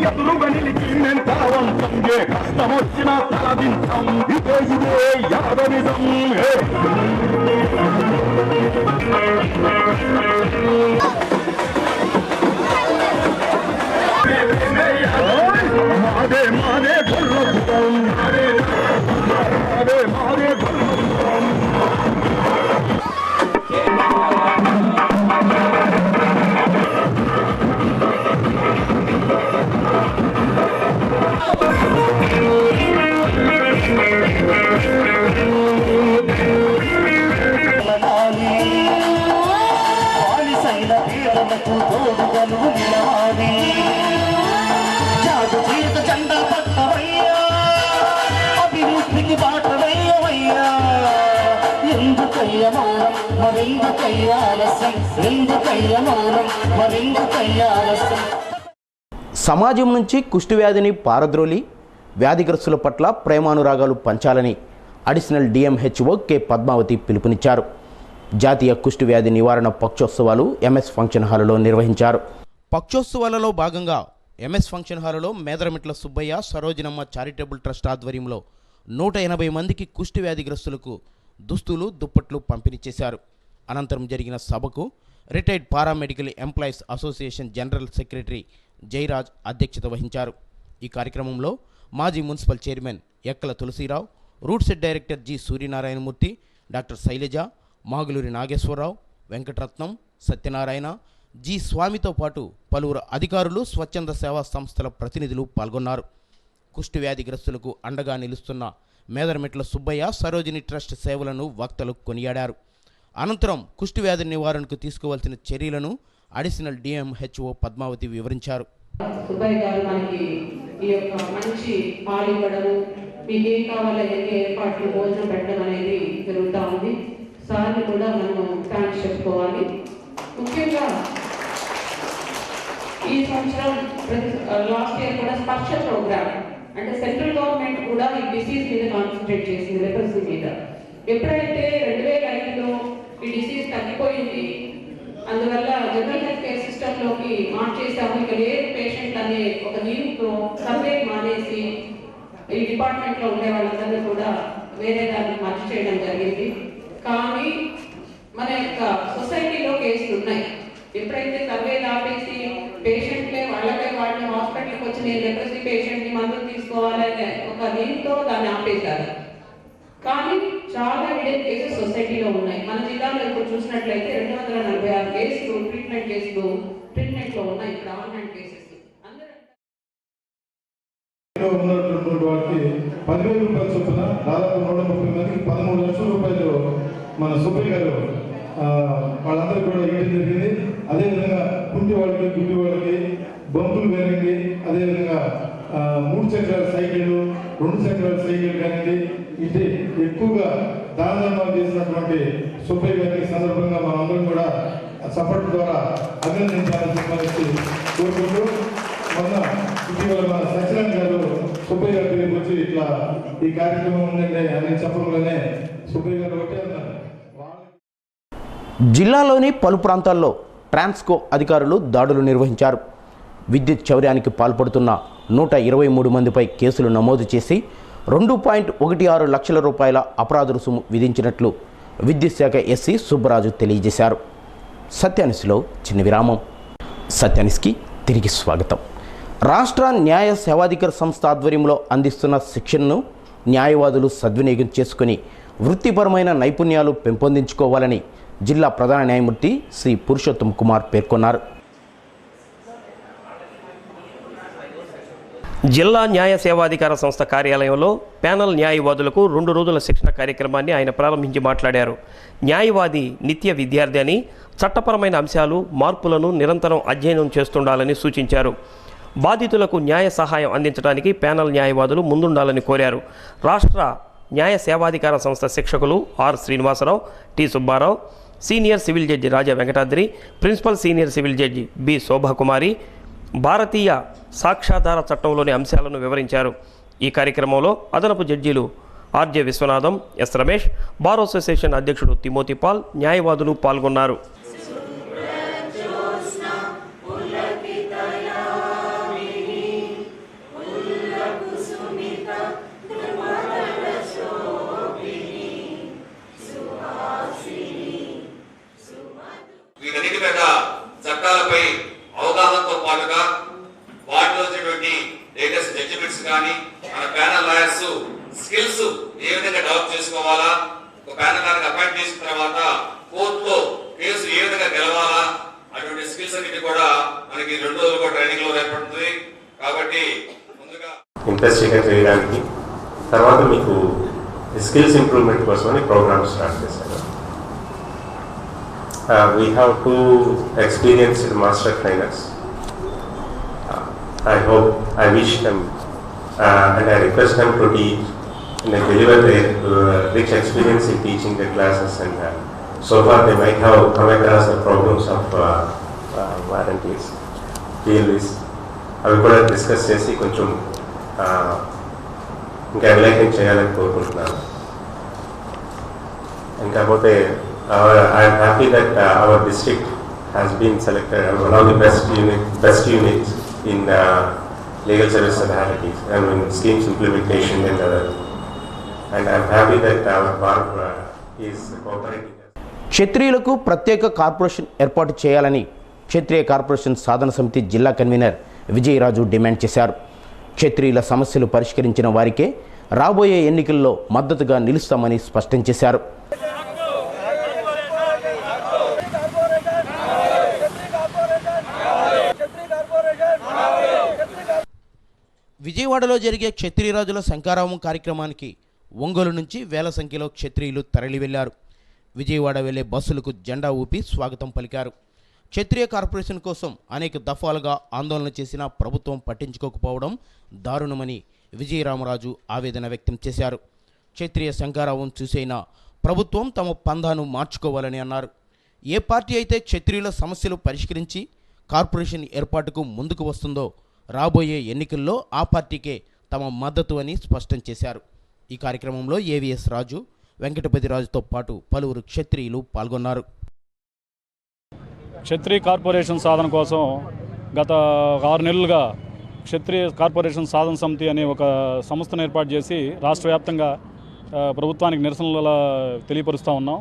ఎదురుగా నిలిచి మెంతావంతంగే కష్టమొచ్చిన సాధించం ఇదే యాదవిజం మాదే మాదే గొర్రెం మాదే మాదే గొర్రెం మౌనం మరిందుకయ్య ఆలస్యం ఎందుకయ్య మౌనం మరిందుకయ్య ఆలస్యం. సమాజం నుంచి కుష్ఠవ్యాధిని పారద్రోలి వ్యాధిగ్రస్తుల పట్ల ప్రేమానురాగాలు పంచాలని అడిషనల్ డిఎంహెచ్ఓ కె పద్మావతి పిలుపునిచ్చారు. జాతీయ కుష్ఠవ్యాధి నివారణ పక్షోత్సవాలు ఎంఎస్ ఫంక్షన్ హాలులో నిర్వహించారు. పక్షోత్సవాలలో భాగంగా ఎంఎస్ ఫంక్షన్ హాలులో మేదరమిట్ల సుబ్బయ్య సరోజినమ్మ చారిటబుల్ ట్రస్ట్ ఆధ్వర్యంలో 180 మందికి కుష్ఠవ్యాధిగ్రస్తులకు దుస్తులు దుప్పట్లు పంపిణీ చేశారు. అనంతరం జరిగిన సభకు retired paramedical employees association general secretary Jayaraj అధ్యక్షత వహించారు. ఈ కార్యక్రమంలో మాజీ municipal chairman Ekkala Tulasirao, RUDSET director G Suryanarayanamurthy, doctor Sailaja, Maguluri Nageswararao, Venkataratnam, Satyanarayana, G స్వామితో పాటు పలువురు అధికారులు, స్వచ్ఛంద సేవా సంస్థల ప్రతినిధులు పాల్గొన్నారు. కుష్ఠవ్యాధిగ్రస్తులకు అండగా నిలుస్తున్న మేదరమిట్ల సుబ్బయ్య సరోజిని ట్రస్ట్ సేవలను వక్తలు కొనియాడారు. అనంతరం కుష్ఠవ్యాధి నివారణకు తీసుకోవాల్సిన చర్యలను అడిషనల్ డిఎంహెచ్ఓ పద్మావతి వివరించారు. సుబ్బయ్య గారు మనకి ఈ యొక్క మంచి పాలు ఇవ్వడము, మీకు ఏం కావాలో ఎన్ని ఏర్పాట్లు భోజనం పెట్టడం అనేది జరుగుతూ ఉంది. సార్ని కూడా మనం థ్యాంక్స్ చెప్పుకోవాలి. ముఖ్యంగా ఈ సంవత్సరం లాస్ట్ ఇయర్ కూడా స్పర్శ ప్రోగ్రామ్ అంటే సెంట్రల్ గవర్నమెంట్ కూడా ఈ డిసీజ్ మీద కాన్సన్ట్రేట్ చేసింది, లెప్రసీ మీద. ఎప్పుడైతే 2005లో ఈ డిసీజ్ తగ్గిపోయింది, అందువల్ల జనరల్ హెల్త్ కేర్ సిస్టంలోకి మార్చేసాము, ఇక లేని పేషెంట్ అనే ఒక నీరుతో సర్వే మానేసి ఈ డిపార్ట్మెంట్లో ఉండే వాళ్ళందరినీ కూడా వేరే దాన్ని మార్చి చేయడం జరిగింది. కానీ మన యొక్క సొసైటీలో కేసులు ఉన్నాయి. ఎప్పుడైతే సర్వే ఆపేసి పేషెంట్లే వాళ్ళకే వాళ్ళ హాస్పిటల్కి వచ్చి నేను లెప్రసీ పేషెంట్ని మందులు తీసుకోవాలనే ఒక దీంతో దాన్ని ఆపేశారు. కానీ చాలా హిడెన్ కేసెస్ సొసైటీలో ఉన్నాయి. మన జిల్లాలో ఇప్పుడు చూసినట్లయితే 246 కేసులు ట్రీట్మెంట్లో ఉన్నాయి. ఇక్కడ ఆన్లైన్ కేసెస్ ఉన్నటువంటి వారికి 10,000 రూపాయలు చొప్పున దాదాపు 130 మందికి 13 లక్షల రూపాయలు మన సుబ్బయ్య గారు వాళ్ళందరూ కూడా ఇవ్వడం జరిగింది. అదేవిధంగా కుంటి వాళ్ళకి, గుడ్డి వాళ్ళకి బంపులు కానివ్వండి, అదేవిధంగా 3 చక్రాల సైకిళ్ళు, 2 చక్రాల సైకిల్ కానివ్వండి, ఇది ఎక్కువగా దాన ధర్మాలు చేసినటువంటి సుబ్బయ్య గారి సందర్భంగా మనందరం కూడా సపోర్ట్ ద్వారా అభినందించాలని చెప్పి కోరుకుంటూ, మొన్న ఇటీవల మన సత్యనారాయణ గారు సుబ్బయ్య గారి దగ్గరికి వచ్చి ఇట్లా ఈ కార్యక్రమం ఉందండి అని చెప్పడంలోనే సుబ్బయ్య గారు ఒకటే అన్నారు. జిల్లాలోని పలు ప్రాంతాల్లో ట్రాన్స్కో అధికారులు దాడులు నిర్వహించారు. విద్యుత్ చౌర్యానికి పాల్పడుతున్న 123 మందిపై కేసులు నమోదు చేసి 2.16 లక్షల రూపాయల అపరాధ రుసుము విధించినట్లు విద్యుత్ శాఖ ఎస్సీ సుబ్బరాజు తెలియజేశారు. సత్యానిస్లో చిన్న విరామం. సత్యానిస్కి తిరిగి స్వాగతం. రాష్ట్ర న్యాయ సేవాధికార సంస్థ ఆధ్వర్యంలో అందిస్తున్న శిక్షణను న్యాయవాదులు సద్వినియోగం చేసుకుని వృత్తిపరమైన నైపుణ్యాలు పెంపొందించుకోవాలని జిల్లా ప్రధాన న్యాయమూర్తి శ్రీ పురుషోత్తం కుమార్ పేర్కొన్నారు. జిల్లా న్యాయ సేవాధికార సంస్థ కార్యాలయంలో ప్యానల్ న్యాయవాదులకు 2 రోజుల శిక్షణ కార్యక్రమాన్ని ఆయన ప్రారంభించి మాట్లాడారు. న్యాయవాది నిత్య విద్యార్థి అని, చట్టపరమైన అంశాలు, మార్పులను నిరంతరం అధ్యయనం చేస్తుండాలని సూచించారు. బాధితులకు న్యాయ సహాయం అందించడానికి ప్యానల్ న్యాయవాదులు ముందుండాలని కోరారు. రాష్ట్ర న్యాయ సేవాధికార సంస్థ శిక్షకులు R Srinivasarao, T Subbarao, senior civil judge Raja Venkatadri, principal senior civil judge B Sobhakumari భారతీయ సాక్ష్యాధార చట్టంలోని అంశాలను వివరించారు. ఈ కార్యక్రమంలో అదనపు జడ్జీలు RJ Viswanatham, S Ramesh, bar association అధ్యక్షుడు తిమోతి పాల్, న్యాయవాదులు పాల్గొన్నారు. వీటన్నిటి మీద చట్టాలపై అవగాహనతో పాటుగా వాటిలో వచ్చినటువంటి లేటెస్ట్ జడ్జిమెంట్స్ కానీ మన ప్యానల్ లాయర్స్ స్కిల్స్ ఏ విధంగా డెవలప్ చేసుకోవాలా, ఒక ప్యానల్ లాయర్ అపాయింట్ చేసిన తర్వాత కోర్టులో కేసు ఏ విధంగా గెలవాలా, అటువంటి స్కిల్స్ అన్నిటి కూడా మనకి 2 రోజులు ట్రైనింగ్ లో ఏర్పడుతుంది. కాబట్టి ముందుగా ఇంట్రెస్టింగ్గా చేయడానికి, తర్వాత మీకు స్కిల్స్ ఇంప్రూవ్మెంట్ కోసమని ప్రోగ్రామ్ స్టార్ట్ చేశారు. We have 2 experienced master trainers. I wish them and I request them to teach and deliver their rich experience in teaching the classes and So far they might have come across the problems of warranties, PLVs. అవి కూడా discuss చేసి కొంచెం ఇంకా enlighten చేయాలని కోరుకుంటున్నాను. ఇంకాపోతే I'm happy that our district has been selected as one of the best units in legal service authorities and in schemes implementation and other. And I'm happy that our bar is cooperating. క్షత్రియులకు ప్రత్యేక corporation ఏర్పాటు చేయాలని క్షత్రియ corporation సాధన సమితి జిల్లా convener Vijayaraju demand చేశారు. క్షత్రియుల సమస్యలు పరిష్కరించిన వారికే రాబోయే ఎన్నికల్లో మద్దతుగా నిలుస్తామని స్పష్టం చేశారు. విజయవాడలో జరిగే క్షత్రియరాజుల శంఖారావం కార్యక్రమానికి ఒంగోలు నుంచి వేల సంఖ్యలో క్షత్రియులు తరలి వెళ్లారు. విజయవాడ వెళ్లే బస్సులకు జెండా ఊపి స్వాగతం పలికారు. క్షత్రియ కార్పొరేషన్ కోసం అనేక దఫాలుగా ఆందోళన చేసినా ప్రభుత్వం పట్టించుకోకపోవడం దారుణమని విజయరామరాజు ఆవేదన వ్యక్తం చేశారు. క్షత్రియ శంఖారావం చూసైనా ప్రభుత్వం తమ పందాను మార్చుకోవాలని అన్నారు. ఏ పార్టీ అయితే క్షత్రియుల సమస్యలు పరిష్కరించి కార్పొరేషన్ ఏర్పాటుకు ముందుకు వస్తుందో రాబోయే ఎన్నికల్లో ఆ పార్టీకే తమ మద్దతు అని స్పష్టం చేశారు. ఈ కార్యక్రమంలో ఏవిఎస్ రాజు, వెంకటపతి రాజుతో పాటు పలువురు క్షత్రియులు పాల్గొన్నారు. క్షత్రియ కార్పొరేషన్ సాధన కోసం గత 6 నెలలుగా క్షత్రియ కార్పొరేషన్ సాధన సమితి అనే ఒక సంస్థను ఏర్పాటు చేసి రాష్ట్ర వ్యాప్తంగా ప్రభుత్వానికి నిరసనలు తెలియపరుస్తూ ఉన్నాం.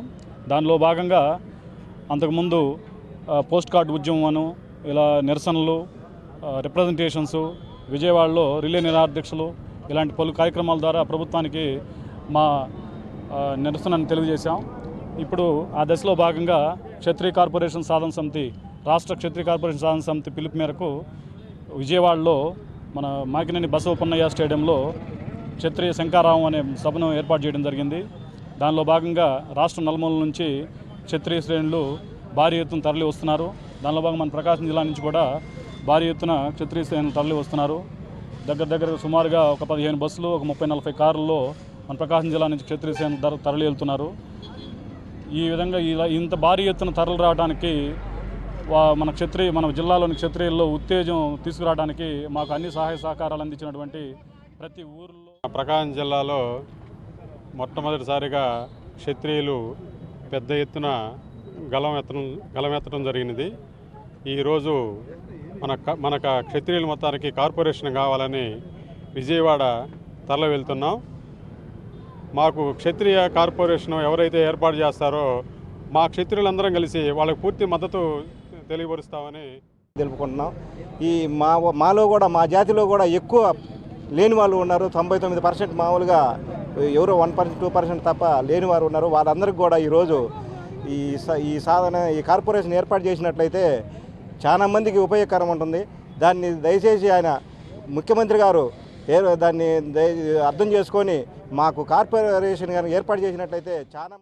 దానిలో భాగంగా అంతకుముందు పోస్ట్ కార్డు ఉద్యమం ఇలా నిరసనలు, రిప్రజెంటేషన్స్, విజయవాడలో రిలే నిరాధ్యక్షులు ఇలాంటి పలు కార్యక్రమాల ద్వారా ప్రభుత్వానికి మా నిరసనను తెలియజేశాం. ఇప్పుడు ఆ దశలో భాగంగా క్షత్రియ కార్పొరేషన్ సాధన సమితి, రాష్ట్ర క్షత్రియ కార్పొరేషన్ సాధన సమితి పిలుపు మేరకు విజయవాడలో మన మాకినేని బసవపున్నయ్య స్టేడియంలో క్షత్రియ శంఖారావం అనే సభను ఏర్పాటు చేయడం జరిగింది. దానిలో భాగంగా రాష్ట్ర నలుమూల నుంచి క్షత్రియ శ్రేణులు భారీ ఎత్తున తరలి వస్తున్నారు. దానిలో భాగంగా మన ప్రకాశం జిల్లా నుంచి కూడా భారీ ఎత్తున క్షత్రియ శ్రేణులు తరలి వస్తున్నారు. దగ్గర సుమారుగా ఒక 15 బస్సులు, ఒక 30-40 కారుల్లో మన ప్రకాశం జిల్లా నుంచి క్షత్రియ శ్రేణులు తరలి వెళ్తున్నారు. ఈ విధంగా ఇంత భారీ ఎత్తున తరలి రావడానికి మన జిల్లాలోని క్షత్రియుల్లో ఉత్తేజం తీసుకురావడానికి మాకు అన్ని సహాయ సహకారాలు అందించినటువంటి ప్రతి ఊరిలో, ప్రకాశం జిల్లాలో మొట్టమొదటిసారిగా క్షత్రియులు పెద్ద ఎత్తున గలమెత్తడం జరిగినది. ఈరోజు మనకు క్షత్రియుల మొత్తానికి కార్పొరేషన్ కావాలని విజయవాడ తరలి వెళ్తున్నాం. మాకు క్షత్రియ కార్పొరేషన్ ఎవరైతే ఏర్పాటు చేస్తారో మా క్షత్రియులందరం కలిసి వాళ్ళకి పూర్తి మద్దతు తెలియపరుస్తామని తెలుపుకుంటున్నాం. ఈ మాలో కూడా, మా జాతిలో కూడా ఎక్కువ లేని వాళ్ళు ఉన్నారు. 99% మామూలుగా ఎవరో 1%, 2% తప్ప లేని వారు ఉన్నారు. వాళ్ళందరికీ కూడా ఈరోజు ఈ కార్పొరేషన్ ఏర్పాటు చేసినట్లయితే చాలా మందికి ఉపయోగకరం ఉంటుంది. దాన్ని దయచేసి ఆయన ముఖ్యమంత్రి గారు దాన్ని అర్థం చేసుకొని మాకు కార్పొరేషన్ గారిని ఏర్పాటు చేసినట్లయితే చాలా.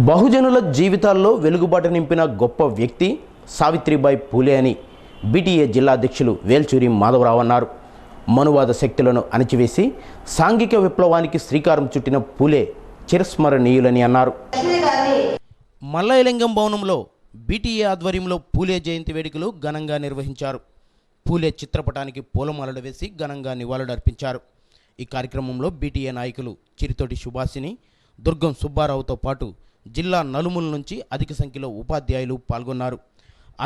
బహుజనుల జీవితాల్లో వెలుగుబాటు నింపిన గొప్ప వ్యక్తి సావిత్రిబాయి పూలే అని బీటీఏ జిల్లా అధ్యక్షులు వేల్చూరి మాధవరావు అన్నారు. మనువాద శక్తులను అణచివేసి సాంఘిక విప్లవానికి శ్రీకారం చుట్టిన పూలే చిరస్మరణీయులని అన్నారు. మల్లయ్యలింగం భవనంలో బీటీఏ ఆధ్వర్యంలో పూలే జయంతి వేడుకలు ఘనంగా నిర్వహించారు. పూలే చిత్రపటానికి పూలమాలలు వేసి ఘనంగా నివాళులర్పించారు. ఈ కార్యక్రమంలో బీటీఏ నాయకులు చిరితోటి సుభాషిని, దుర్గం సుబ్బారావుతో పాటు జిల్లా నలుమూల నుంచి అధిక సంఖ్యలో ఉపాధ్యాయులు పాల్గొన్నారు.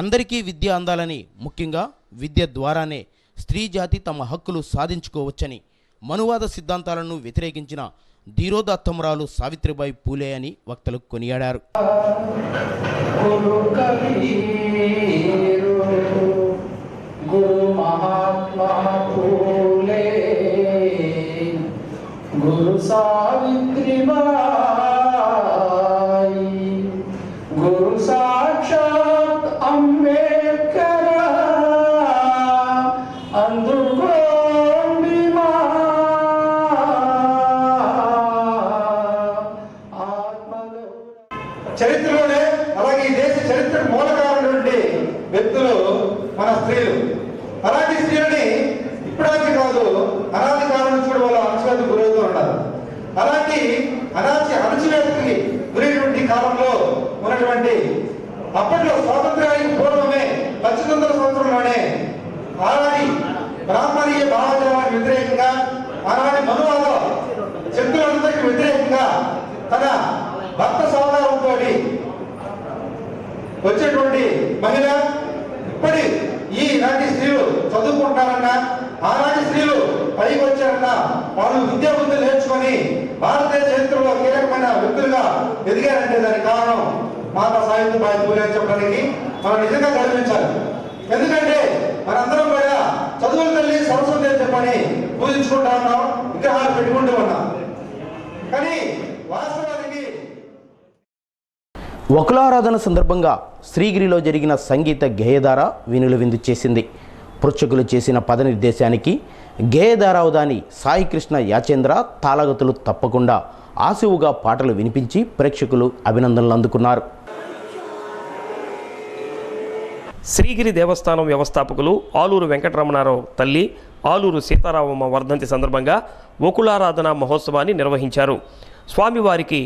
అందరికీ విద్య అందాలని, ముఖ్యంగా విద్య ద్వారానే స్త్రీ జాతి తమ హక్కులు సాధించుకోవచ్చని, మనువాద సిద్ధాంతాలను వ్యతిరేకించిన ధీరోదాత్తమురాలు సావిత్రిబాయి పూలే అని వక్తలు కొనియాడారు. గురు మహాత్మా పూలే, గురు సావిత్రిబాయి, గురు సాక్షాత్ అంబేద్కర్, అందుకోండి మా చరిత్రలోనే, అలాగే ఈ దేశ చరిత్ర మూలకారుడు వ్యక్తులు మన స్త్రీలు. అలాంటి స్త్రీలని ఇప్పటికీ కాదు, అనాది కాలం నుంచి కూడా వాళ్ళు అణచివేతకు గురవుతూ ఉన్నారు. అలాంటి అణచివేతకి గురైనటువంటి కాలంలో ఆనాటి మనువాద శక్తులందరికీ వ్యతిరేకంగా తన భర్త సహకారంతో వచ్చేటువంటి మహిళ ఇప్పటి ఈనాటి స్త్రీలు చదువుకుంటారన్నా, ఆనాటి స్త్రీలు పైకి వచ్చారన్నా వాళ్ళు విద్యా బుద్ధులు నేర్చుకొని భారతీయ చరిత్రలో కీలకమైన వ్యక్తులుగా ఎదిగారంటే దానికి కారణం మాతా సావిత్రిబాయి పూలే అని చెప్పడానికి మనం నిజంగా గర్వించాలి. ఎందుకంటే మనందరం కూడా చదువుల తల్లి సరస్వతి అని చెప్పని పూజించుకుంటా ఉన్నాం, విగ్రహాలు పెట్టుకుంటూ ఉన్నాం. కానీ వాస్తవానికి వకులారాధన సందర్భంగా శ్రీగిరిలో జరిగిన సంగీత గేయధార వినుల విందు చేసింది. పృచ్ఛకులు చేసిన పద నిర్దేశానికి గేయధారావధాని సాయికృష్ణ యాచేంద్ర తాళగతులు తప్పకుండా ఆశువుగా పాటలు వినిపించి ప్రేక్షకులు అభినందనలు అందుకున్నారు. శ్రీగిరి దేవస్థానం వ్యవస్థాపకులు ఆలూరు వెంకటరమణారావు తల్లి ఆలూరు సీతారామమ్మ వర్ధంతి సందర్భంగా వకులారాధన మహోత్సవాన్ని నిర్వహించారు. స్వామివారికి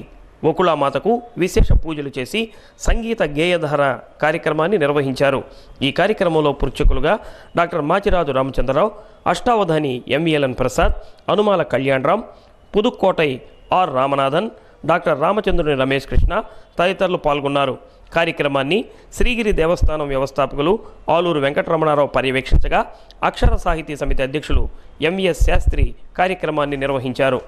వకులామాతకు విశేష పూజలు చేసి సంగీత గేయధార కార్యక్రమాన్ని నిర్వహించారు. ఈ కార్యక్రమంలో పృచ్ఛకులుగా డాక్టర్ మాచిరాజు రామచంద్రరావు, అష్టావధాని MVLN Prasad, Anumala Kalyanram, Pudukkottai R Ramanathan, doctor Ramachandruni Ramesh Krishna తదితరులు పాల్గొన్నారు. కార్యక్రమాన్ని శ్రీగిరి దేవస్థానం వ్యవస్థాపకులు ఆలూరు వెంకటరమణారావు పర్యవేక్షించగా అక్షర సాహితీ సమితి అధ్యక్షులు ఎంవిఎస్ శాస్త్రి కార్యక్రమాన్ని నిర్వహించారు.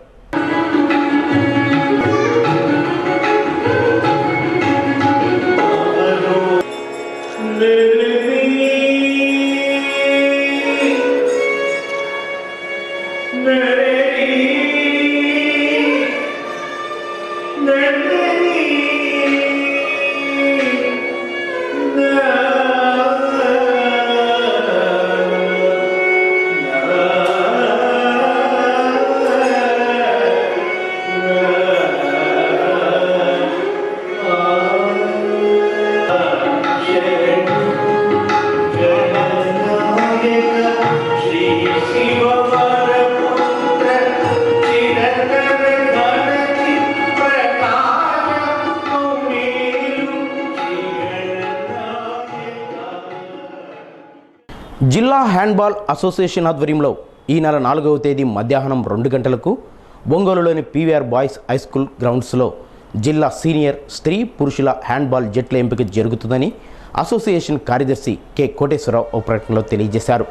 జిల్లా హ్యాండ్బాల్ అసోసియేషన్ ఆధ్వర్యంలో ఈ నెల 4వ తేదీ మధ్యాహ్నం 2 గంటలకు ఒంగోలులోని పీవీఆర్ బాయ్స్ హై స్కూల్ గ్రౌండ్స్లో జిల్లా సీనియర్ స్త్రీ పురుషుల హ్యాండ్బాల్ జట్ల ఎంపిక జరుగుతుందని అసోసియేషన్ కార్యదర్శి కె కోటేశ్వరరావు ఒక ప్రకటనలో తెలియజేశారు.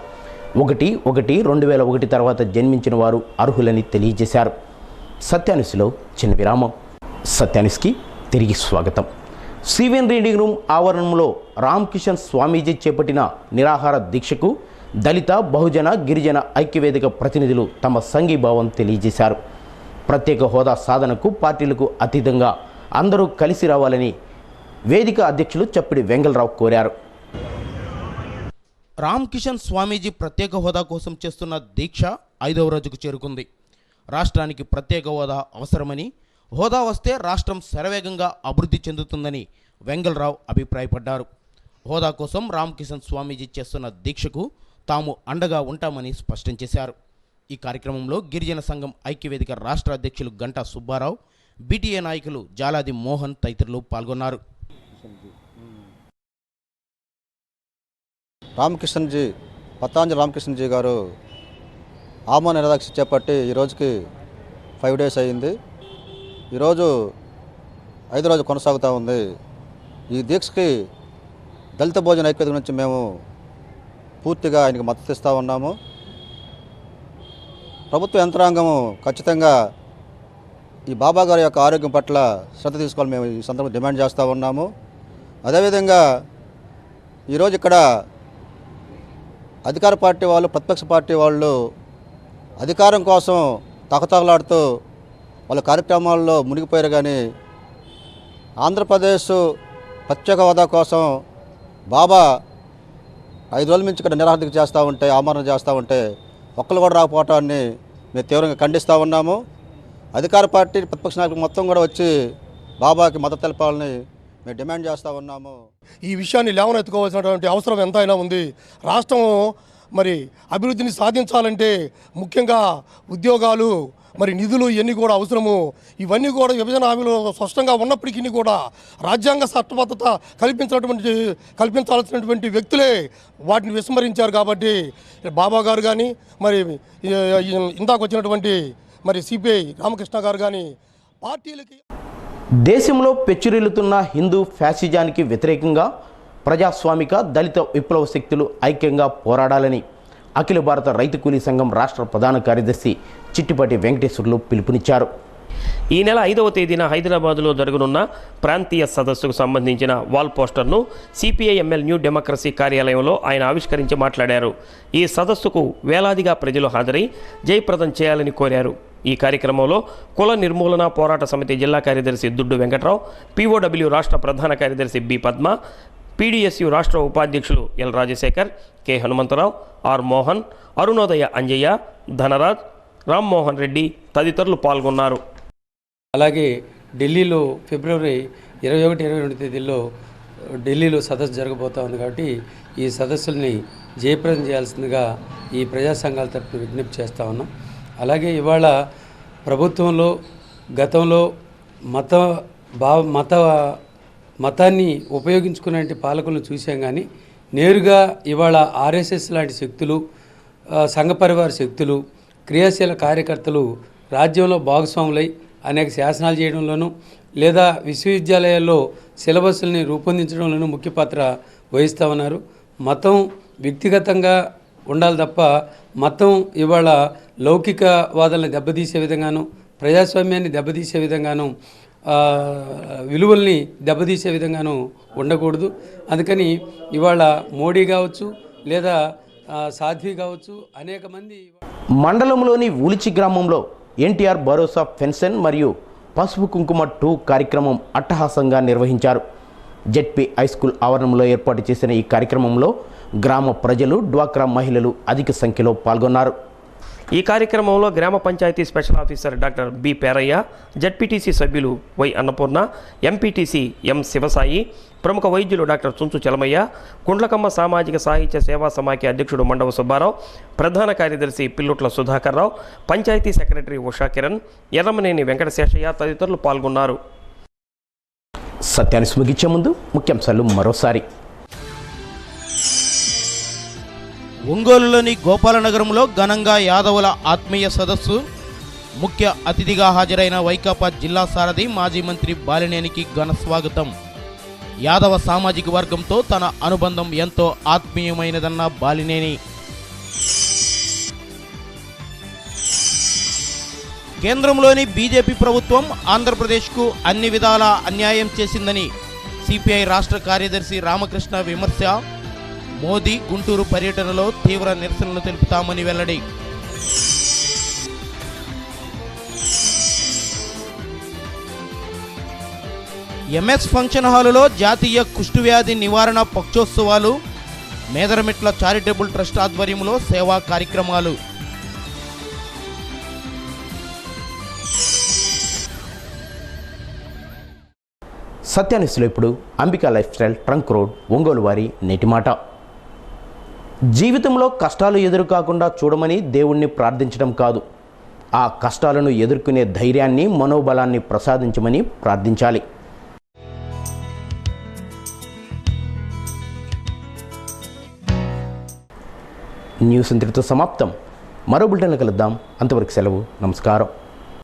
1/1/2001 తర్వాత జన్మించిన వారు అర్హులని తెలియజేశారు. సత్యాన్యూస్లో చిన్న విరామం. సత్యాన్యూస్కి తిరిగి స్వాగతం. సివిఎన్ రీడింగ్ రూమ్ ఆవరణంలో రామకిషన్ స్వామీజీ చేపట్టిన నిరాహార దీక్షకు దళిత, బహుజన, గిరిజన ఐక్యవేదిక ప్రతినిధులు తమ సంఘీభావం తెలియజేశారు. ప్రత్యేక హోదా సాధనకు పార్టీలకు అతీతంగా అందరూ కలిసి రావాలని వేదిక అధ్యక్షులు చప్పిడి వెంగళరావు కోరారు. రామకిషన్ స్వామీజీ ప్రత్యేక హోదా కోసం చేస్తున్న దీక్ష 5వ రోజుకు చేరుకుంది. రాష్ట్రానికి ప్రత్యేక హోదా అవసరమని, హోదా వస్తే రాష్ట్రం శరవేగంగా అభివృద్ధి చెందుతుందని వెంగళరావు అభిప్రాయపడ్డారు. హోదా కోసం రామకిషన్ స్వామీజీ చేస్తున్న దీక్షకు తాము అండగా ఉంటామని స్పష్టం చేశారు. ఈ కార్యక్రమంలో గిరిజన సంఘం ఐక్యవేదిక రాష్ట్ర అధ్యక్షులు గంటా సుబ్బారావు, బీటీఏ నాయకులు జాలాది మోహన్ తదితరులు పాల్గొన్నారు. రామకిషన్జీ, పతాంజలి రామకిషన్జీ గారు ఆమరణ నిరాదీక్ష చేపట్టి ఈ రోజుకి 5 days అయ్యింది. ఈరోజు 5వ రోజు కొనసాగుతూ ఉంది. ఈ దీక్షకి దళిత భోజన ఐక్యత నుంచి మేము పూర్తిగా ఆయనకు మద్దతు ఇస్తూ ఉన్నాము. ప్రభుత్వ యంత్రాంగము ఖచ్చితంగా ఈ బాబా గారి యొక్క ఆరోగ్యం పట్ల శ్రద్ధ తీసుకోవాలని మేము ఈ సందర్భంగా డిమాండ్ చేస్తూ ఉన్నాము. అదేవిధంగా ఈరోజు ఇక్కడ అధికార పార్టీ వాళ్ళు, ప్రతిపక్ష పార్టీ వాళ్ళు అధికారం కోసం తహతహలాడుతూ వాళ్ళ కార్యక్రమాల్లో మునిగిపోయారు. కానీ ఆంధ్రప్రదేశ్ ప్రత్యేక హోదా కోసం బాబా 5 రోజుల నుంచి ఇక్కడ నిరాహార చేస్తూ ఉంటే, ఆమరణ చేస్తూ ఉంటే ఒక్కరు కూడా రాకపోవటాన్ని మేము తీవ్రంగా ఖండిస్తూ ఉన్నాము. అధికార పార్టీ, ప్రతిపక్ష నాయకులు మొత్తం కూడా వచ్చి బాబాకి మద్దతు తెలపాలని మేము డిమాండ్ చేస్తూ ఉన్నాము. ఈ విషయాన్ని లేవనెత్తుకోవాల్సినటువంటి అవసరం ఎంతైనా ఉంది. రాష్ట్రం మరి అభివృద్ధిని సాధించాలంటే ముఖ్యంగా ఉద్యోగాలు, మరి నిధులు ఇవన్నీ కూడా అవసరము. ఇవన్నీ కూడా విభజన హామీలో స్పష్టంగా ఉన్నప్పటికీ కూడా రాజ్యాంగ చట్టబద్ధత కల్పించాల్సినటువంటి వ్యక్తులే వాటిని విస్మరించారు. కాబట్టి బాబా గారు కానీ మరి ఇందాక వచ్చినటువంటి మరి సిపిఐ రామకృష్ణ గారు కానీ పార్టీలకి దేశంలో పెచ్చురిల్లుతున్న హిందూ ఫ్యాసిజానికి వ్యతిరేకంగా ప్రజాస్వామిక దళిత విప్లవ శక్తులు ఐక్యంగా పోరాడాలని అఖిల భారత రైతు కూలీ సంఘం రాష్ట్ర ప్రధాన కార్యదర్శి చిట్టిపాటి వెంకటేశ్వర్లు పిలుపునిచ్చారు. ఈ నెల 5వ తేదీన హైదరాబాదులో జరగనున్న ప్రాంతీయ సదస్సుకు సంబంధించిన వాల్ పోస్టర్ను సిపిఐఎంఎల్ న్యూ డెమోక్రసీ కార్యాలయంలో ఆయన ఆవిష్కరించి మాట్లాడారు. ఈ సదస్సుకు వేలాదిగా ప్రజలు హాజరై జయప్రదం చేయాలని కోరారు. ఈ కార్యక్రమంలో కుల నిర్మూలన పోరాట సమితి జిల్లా కార్యదర్శి దుడ్డు వెంకట్రావు, పిఓడబ్ల్యూ రాష్ట్ర ప్రధాన కార్యదర్శి బి పద్మ, పీడీఎస్యు రాష్ట్ర ఉపాధ్యక్షులు L Rajasekhar, K Hanumantharao, R Mohan, Arunodaya Anjaiah, Dhanraj, Rammohan Reddy తదితరులు పాల్గొన్నారు. అలాగే ఢిల్లీలో ఫిబ్రవరి 21-22 తేదీల్లో ఢిల్లీలో సదస్సు జరగబోతూ ఉంది. కాబట్టి ఈ సదస్సుల్ని జయప్రదం చేయాల్సిందిగా ఈ ప్రజా సంఘాల తరఫున విజ్ఞప్తి చేస్తూ ఉన్నాం. అలాగే ఇవాళ ప్రభుత్వంలో గతంలో మతాన్ని ఉపయోగించుకునే పాలకులను చూసాం. కానీ నేరుగా ఇవాళ ఆర్ఎస్ఎస్ లాంటి శక్తులు, సంఘ పరివార శక్తులు, క్రియాశీల కార్యకర్తలు రాజ్యంలో భాగస్వాములై అనేక శాసనాలు చేయడంలోనూ లేదా విశ్వవిద్యాలయాల్లో సిలబస్ని రూపొందించడంలోనూ ముఖ్య పాత్ర వహిస్తూ ఉన్నారు. మతం వ్యక్తిగతంగా ఉండాలి తప్ప మతం ఇవాళ లౌకికవాదాలను దెబ్బతీసే విధంగాను, ప్రజాస్వామ్యాన్ని దెబ్బతీసే విధంగాను, విలువల్ని దెబ్బతీసే విధంగాను ఉండకూడదు. అందుకని ఇవాళ మోడీ కావచ్చు లేదా సాధ్వి కావచ్చు అనేక మంది మండలంలోని ఉలిచి గ్రామంలో ఎన్టీఆర్ భరోసా పెన్షన్ మరియు పసుపు కుంకుమ 2 కార్యక్రమం అట్టహాసంగా నిర్వహించారు. జెడ్పీ హైస్కూల్ ఆవరణంలో ఏర్పాటు చేసిన ఈ కార్యక్రమంలో గ్రామ ప్రజలు, డ్వాక్రా మహిళలు అధిక సంఖ్యలో పాల్గొన్నారు. ఈ కార్యక్రమంలో గ్రామ panchayat special officer doctor B Perayya, ZPTC సభ్యులు Y Annapurna, MPTC M Sivasai, ప్రముఖ వైద్యులు డాక్టర్ చుంచు చలమయ్య, గుండ్లకమ్మ సామాజిక సాహిత్య సేవా సమాఖ్య అధ్యక్షుడు మండవ సుబ్బారావు, ప్రధాన కార్యదర్శి పిల్లుట్ల సుధాకర్ రావు, పంచాయతీ సెక్రటరీ ఉషా కిరణ్, ఎర్రమనేని వెంకటశేషయ్య తదితరులు పాల్గొన్నారు. సత్యాన్ని ముగించే ముందు ముఖ్యాంశాలు మరోసారి. ఒంగోలులోని గోపాలనగరంలో ఘనంగా యాదవుల ఆత్మీయ సదస్సు. ముఖ్య అతిథిగా హాజరైన వైకాపా జిల్లా సారథి మాజీ మంత్రి బాలినేనికి ఘన స్వాగతం. యాదవ సామాజిక వర్గంతో తన అనుబంధం ఎంతో ఆత్మీయమైనదన్న బాలినేని. కేంద్రంలోని బీజేపీ ప్రభుత్వం ఆంధ్రప్రదేశ్కు అన్ని విధాలా అన్యాయం చేసిందని సిపిఐ రాష్ట్ర కార్యదర్శి రామకృష్ణ విమర్శ. మోదీ గుంటూరు పర్యటనలో తీవ్ర నిరసనలు తెలుపుతామని వెల్లడి. ఎంఎస్ ఫంక్షన్ హాలులో జాతీయ కుష్ఠవ్యాధి నివారణ పక్షోత్సవాలు. మేదరమిట్ల చారిటబుల్ ట్రస్ట్ ఆధ్వర్యంలో సేవా కార్యక్రమాలు. సత్యాన్యూస్లో ఇప్పుడు Ambika life style trunk road, Ongole వారి నేటి మాట. జీవితంలో కష్టాలు ఎదురుకాకుండా చూడమని దేవుణ్ణి ప్రార్థించడం కాదు, ఆ కష్టాలను ఎదుర్కొనే ధైర్యాన్ని, మనోబలాన్ని ప్రసాదించమని ప్రార్థించాలి. న్యూస్ ఇంతటితో సమాప్తం. మరో బులెటిన్లో కలుద్దాం. అంతవరకు సెలవు. నమస్కారం.